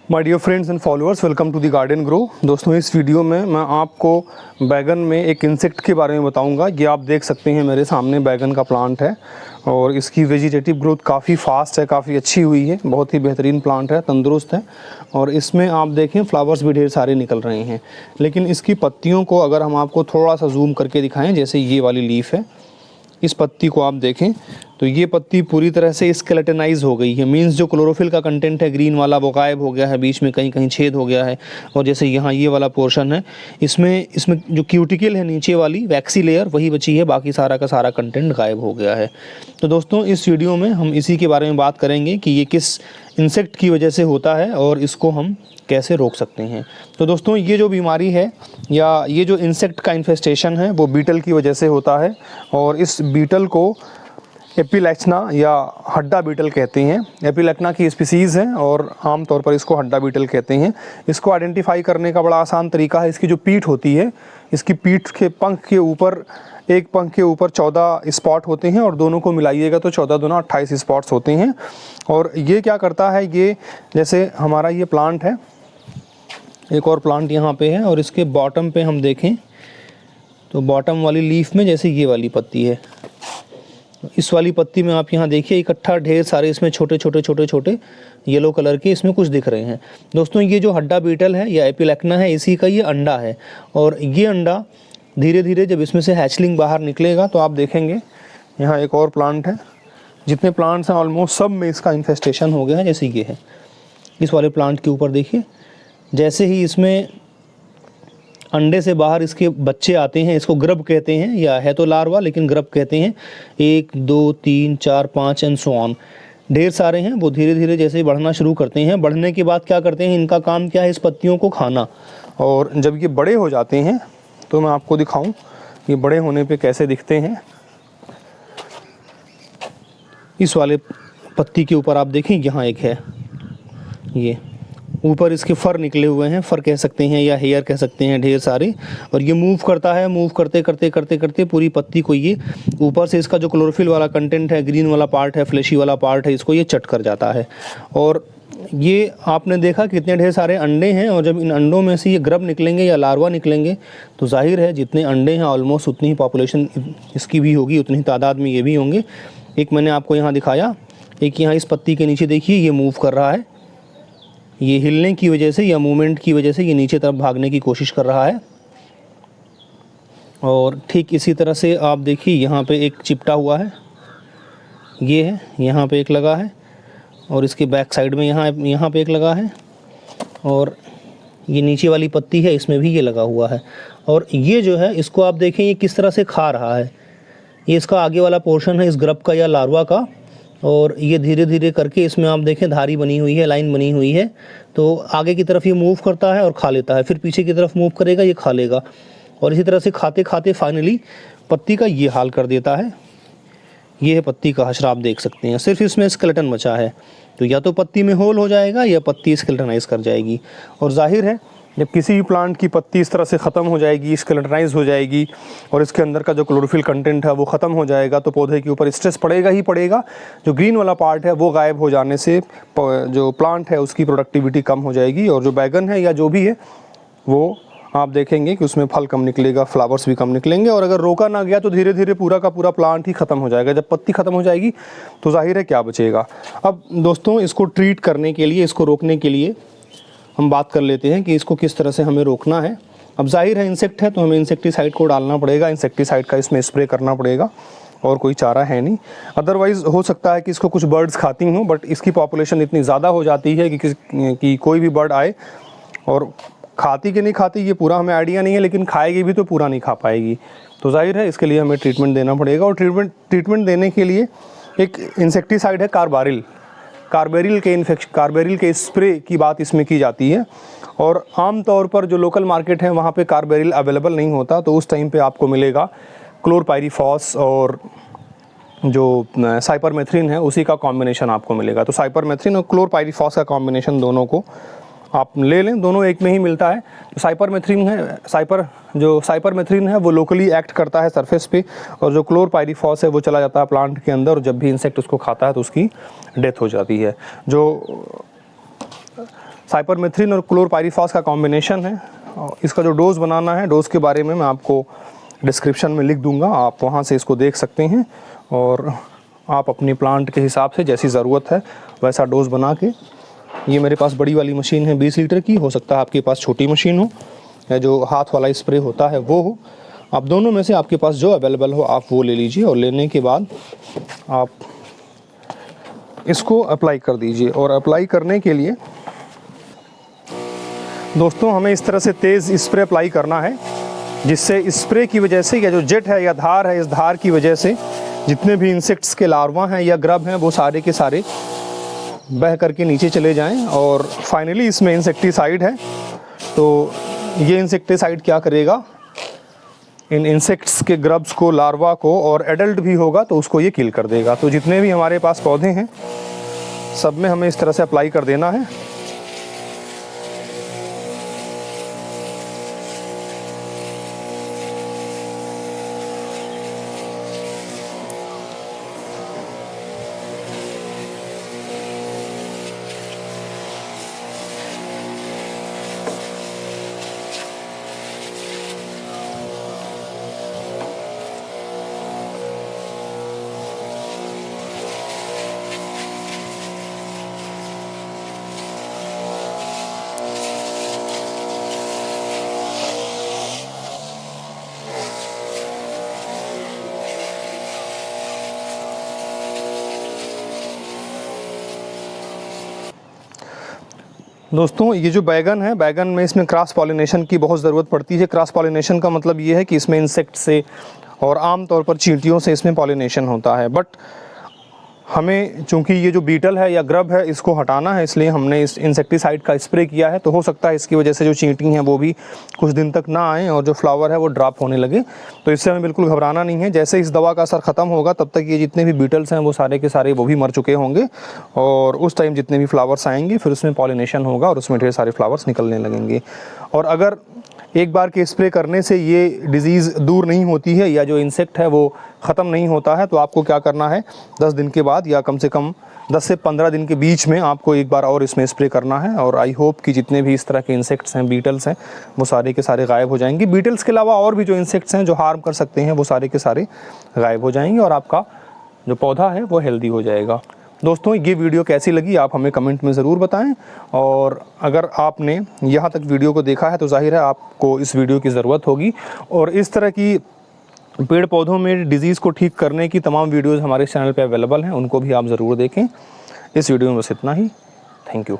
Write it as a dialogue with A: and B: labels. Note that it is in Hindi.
A: My dear friends and followers, welcome to the garden grow. दोस्तों, इस वीडियो में मैं आपको बैगन में एक इंसेक्ट के बारे में बताऊंगा। ये आप देख सकते हैं मेरे सामने बैगन का प्लांट है और इसकी वेजिटेटिव ग्रोथ काफ़ी फास्ट है, काफ़ी अच्छी हुई है। बहुत ही बेहतरीन प्लांट है, तंदुरुस्त है और इसमें आप देखें फ्लावर्स भी ढेर सारे निकल रहे हैं। लेकिन इसकी पत्तियों को अगर हम आपको थोड़ा सा जूम करके दिखाएँ, जैसे ये वाली लीफ है, इस पत्ती को आप देखें तो ये पत्ती पूरी तरह से स्केलेटनाइज हो गई है। मींस जो क्लोरोफिल का कंटेंट है ग्रीन वाला वो गायब हो गया है, बीच में कहीं कहीं छेद हो गया है। और जैसे यहाँ ये वाला पोर्शन है, इसमें जो क्यूटिकल है नीचे वाली वैक्सी लेयर वही बची है, बाकी सारा का सारा कंटेंट गायब हो गया है। तो दोस्तों, इस वीडियो में हम इसी के बारे में बात करेंगे कि ये किस इंसेक्ट की वजह से होता है और इसको हम कैसे रोक सकते हैं। तो दोस्तों, ये जो बीमारी है या ये जो इंसेक्ट का इन्फेस्टेशन है वो बीटल की वजह से होता है और इस बीटल को एपिलेक्ना या हड्डा बीटल कहते हैं। एपिलेक्ना की स्पीसीज़ है और आमतौर पर इसको हड्डा बीटल कहते हैं। इसको आइडेंटिफाई करने का बड़ा आसान तरीका है, इसकी जो पीठ होती है, इसकी पीठ के पंख के ऊपर, एक पंख के ऊपर 14 स्पॉट होते हैं और दोनों को मिलाइएगा तो 14 दूना 28 स्पॉट्स होते हैं। और ये क्या करता है, ये जैसे हमारा ये प्लांट है, एक और प्लांट यहाँ पे है और इसके बॉटम पे हम देखें तो बॉटम वाली लीफ में जैसे ये वाली पत्ती है, इस वाली पत्ती में आप यहाँ देखिए इकट्ठा ढेर सारे इसमें छोटे छोटे येलो कलर के इसमें कुछ दिख रहे हैं। दोस्तों, ये जो हड्डा बीटल है या एपिलेक्ना है, इसी का ये अंडा है और ये अंडा धीरे धीरे जब इसमें से हैचलिंग बाहर निकलेगा तो आप देखेंगे यहाँ एक और प्लांट है। जितने प्लांट्स हैं ऑलमोस्ट सब में इसका इन्फेस्टेशन हो गया है। जैसे ये है, इस वाले प्लांट के ऊपर देखिए, जैसे ही इसमें अंडे से बाहर इसके बच्चे आते हैं, इसको ग्रब कहते हैं, या है तो लार्वा लेकिन ग्रब कहते हैं। 1 2 3 4 5 एंड सो ऑन, ढेर सारे हैं। वो धीरे धीरे जैसे ही बढ़ना शुरू करते हैं, बढ़ने के बाद क्या करते हैं, इनका काम क्या है, इस पत्तियों को खाना। और जब ये बड़े हो जाते हैं तो मैं आपको दिखाऊं ये बड़े होने पे कैसे दिखते हैं। इस वाले पत्ती के ऊपर आप देखें, यहाँ एक है, ये ऊपर इसके फर निकले हुए हैं, फर कह सकते हैं या हेयर कह सकते हैं, ढेर सारे। और ये मूव करता है, मूव करते करते करते करते पूरी पत्ती को ये ऊपर से इसका जो क्लोरोफिल वाला कंटेंट है, ग्रीन वाला पार्ट है, फ्लेशी वाला पार्ट है, इसको ये चट कर जाता है। और ये आपने देखा कितने ढेर सारे अंडे हैं और जब इन अंडों में से ये ग्रब निकलेंगे या लार्वा निकलेंगे तो जाहिर है जितने अंडे हैं ऑलमोस्ट उतनी ही पॉपुलेशन इसकी भी होगी, उतनी ही तादाद में ये भी होंगे। एक मैंने आपको यहाँ दिखाया, एक यहाँ इस पत्ती के नीचे देखिए ये मूव कर रहा है, ये हिलने की वजह से या मूवमेंट की वजह से ये नीचे तरफ भागने की कोशिश कर रहा है। और ठीक इसी तरह से आप देखिए यहाँ पे एक चिपटा हुआ है, ये है, यहाँ पे एक लगा है और इसके बैक साइड में यहाँ पे एक लगा है और ये नीचे वाली पत्ती है, इसमें भी ये लगा हुआ है। और ये जो है, इसको आप देखें ये किस तरह से खा रहा है। ये इसका आगे वाला पोर्शन है इस ग्रब का या लार्वा का, और ये धीरे धीरे करके इसमें आप देखें धारी बनी हुई है, लाइन बनी हुई है। तो आगे की तरफ ये मूव करता है और खा लेता है, फिर पीछे की तरफ मूव करेगा, ये खा लेगा। और इसी तरह से खाते खाते फाइनली पत्ती का ये हाल कर देता है। ये है पत्ती का हशर, आप देख सकते हैं, सिर्फ इसमें स्केलेटन बचा है। तो या तो पत्ती में होल हो जाएगा या पत्ती स्केलेटनाइज कर जाएगी। और जाहिर है जब किसी भी प्लांट की पत्ती इस तरह से ख़त्म हो जाएगी, स्केलेटनाइज हो जाएगी और इसके अंदर का जो क्लोरोफिल कंटेंट है वो ख़त्म हो जाएगा तो पौधे के ऊपर स्ट्रेस पड़ेगा ही पड़ेगा। जो ग्रीन वाला पार्ट है वो गायब हो जाने से जो प्लांट है उसकी प्रोडक्टिविटी कम हो जाएगी और जो बैगन है या जो भी है वो आप देखेंगे कि उसमें फल कम निकलेगा, फ्लावर्स भी कम निकलेंगे। और अगर रोका ना गया तो धीरे धीरे पूरा का पूरा प्लांट ही ख़त्म हो जाएगा। जब पत्ती ख़त्म हो जाएगी तो जाहिर है क्या बचेगा। अब दोस्तों, इसको ट्रीट करने के लिए, इसको रोकने के लिए हम बात कर लेते हैं कि इसको किस तरह से हमें रोकना है। अब जाहिर है इंसेक्ट है तो हमें इंसेक्टिसाइड को डालना पड़ेगा, इंसेक्टिसाइड का इसमें स्प्रे करना पड़ेगा और कोई चारा है नहीं। अदरवाइज़ हो सकता है कि इसको कुछ बर्ड्स खाती हों, बट इसकी पॉपुलेशन इतनी ज़्यादा हो जाती है कि कोई भी बर्ड आए और खाती कि नहीं खाती ये पूरा हमें आइडिया नहीं है, लेकिन खाएगी भी तो पूरा नहीं खा पाएगी। तो जाहिर है इसके लिए हमें ट्रीटमेंट देना पड़ेगा। और ट्रीटमेंट देने के लिए एक इंसेक्टिसाइड है कार्बेरिल के स्प्रे की बात इसमें की जाती है। और आम तौर पर जो लोकल मार्केट है वहाँ पे कार्बेरिल अवेलेबल नहीं होता, तो उस टाइम पे आपको मिलेगा क्लोरपाइरीफॉस और जो साइपरमेथ्रिन है उसी का कॉम्बिनेशन आपको मिलेगा। तो साइपरमेथ्रिन और क्लोरपाइरीफॉस का कॉम्बिनेशन दोनों को आप ले लें, दोनों एक में ही मिलता है। तो साइपरमेथ्रिन है वो लोकली एक्ट करता है सरफेस पे और जो क्लोरपाइरीफॉस है वो चला जाता है प्लांट के अंदर और जब भी इंसेक्ट उसको खाता है तो उसकी डेथ हो जाती है। जो साइपरमेथ्रिन और क्लोरपाइरीफॉस का कॉम्बिनेशन है। इसका जो डोज़ बनाना है, डोज़ के बारे में मैं आपको डिस्क्रिप्शन में लिख दूंगा, आप वहाँ से इसको देख सकते हैं और आप अपनी प्लांट के हिसाब से जैसी ज़रूरत है वैसा डोज़ बना के। ये मेरे पास बड़ी वाली मशीन है 20 लीटर की, हो सकता है आपके पास छोटी मशीन हो या जो हाथ वाला स्प्रे होता है वो हो। आप दोनों में से आपके पास जो अवेलेबल हो आप वो ले लीजिए और लेने के बाद आप इसको अप्लाई कर दीजिए। और अप्लाई करने के लिए दोस्तों हमें इस तरह से तेज़ स्प्रे अप्लाई करना है जिससे स्प्रे की वजह से या जो जेट है या धार है, इस धार की वजह से जितने भी इंसेक्ट्स के लार्वा हैं या ग्रब हैं वो सारे के सारे बह करके नीचे चले जाएं। और फाइनली इसमें इंसेक्टिसाइड है, तो ये इंसेक्टिसाइड क्या करेगा, इन इंसेक्ट्स के ग्रब्स को, लार्वा को, और एडल्ट भी होगा तो उसको ये किल कर देगा। तो जितने भी हमारे पास पौधे हैं सब में हमें इस तरह से अप्लाई कर देना है। दोस्तों ये जो बैगन है, बैगन में इसमें क्रॉस पॉलिनेशन की बहुत ज़रूरत पड़ती है। क्रॉस पॉलिनेशन का मतलब ये है कि इसमें इंसेक्ट से और आम तौर पर चींटियों से इसमें पॉलिनेशन होता है। बट हमें चूंकि ये जो बीटल है या ग्रब है इसको हटाना है, इसलिए हमने इस इंसेक्टिसाइड का स्प्रे किया है। तो हो सकता है इसकी वजह से जो चींटी हैं वो भी कुछ दिन तक ना आएँ और जो फ्लावर है वो ड्रॉप होने लगे। तो इससे हमें बिल्कुल घबराना नहीं है। जैसे इस दवा का असर ख़त्म होगा तब तक ये जितने भी बीटल्स हैं वो सारे के सारे वो भी मर चुके होंगे और उस टाइम जितने भी फ्लावर्स आएंगे फिर उसमें पॉलिनेशन होगा और उसमें ढेर सारे फ्लावर्स निकलने लगेंगे। और अगर एक बार के स्प्रे करने से ये डिज़ीज़ दूर नहीं होती है या जो इंसेक्ट है वो ख़त्म नहीं होता है तो आपको क्या करना है, 10 दिन के बाद या कम से कम 10 से 15 दिन के बीच में आपको एक बार और इसमें स्प्रे करना है। और आई होप कि जितने भी इस तरह के इंसेक्ट्स हैं, बीटल्स हैं, वो सारे के सारे गायब हो जाएंगे। बीटल्स के अलावा और भी जो इंसेक्ट्स हैं जो हार्म कर सकते हैं वो सारे के सारे गायब हो जाएंगे और आपका जो पौधा है वो हेल्दी हो जाएगा। दोस्तों ये वीडियो कैसी लगी आप हमें कमेंट में ज़रूर बताएं। और अगर आपने यहाँ तक वीडियो को देखा है तो जाहिर है आपको इस वीडियो की ज़रूरत होगी। और इस तरह की पेड़ पौधों में डिज़ीज़ को ठीक करने की तमाम वीडियोज़ हमारे चैनल पे अवेलेबल हैं, उनको भी आप ज़रूर देखें। इस वीडियो में बस इतना ही। Thank you.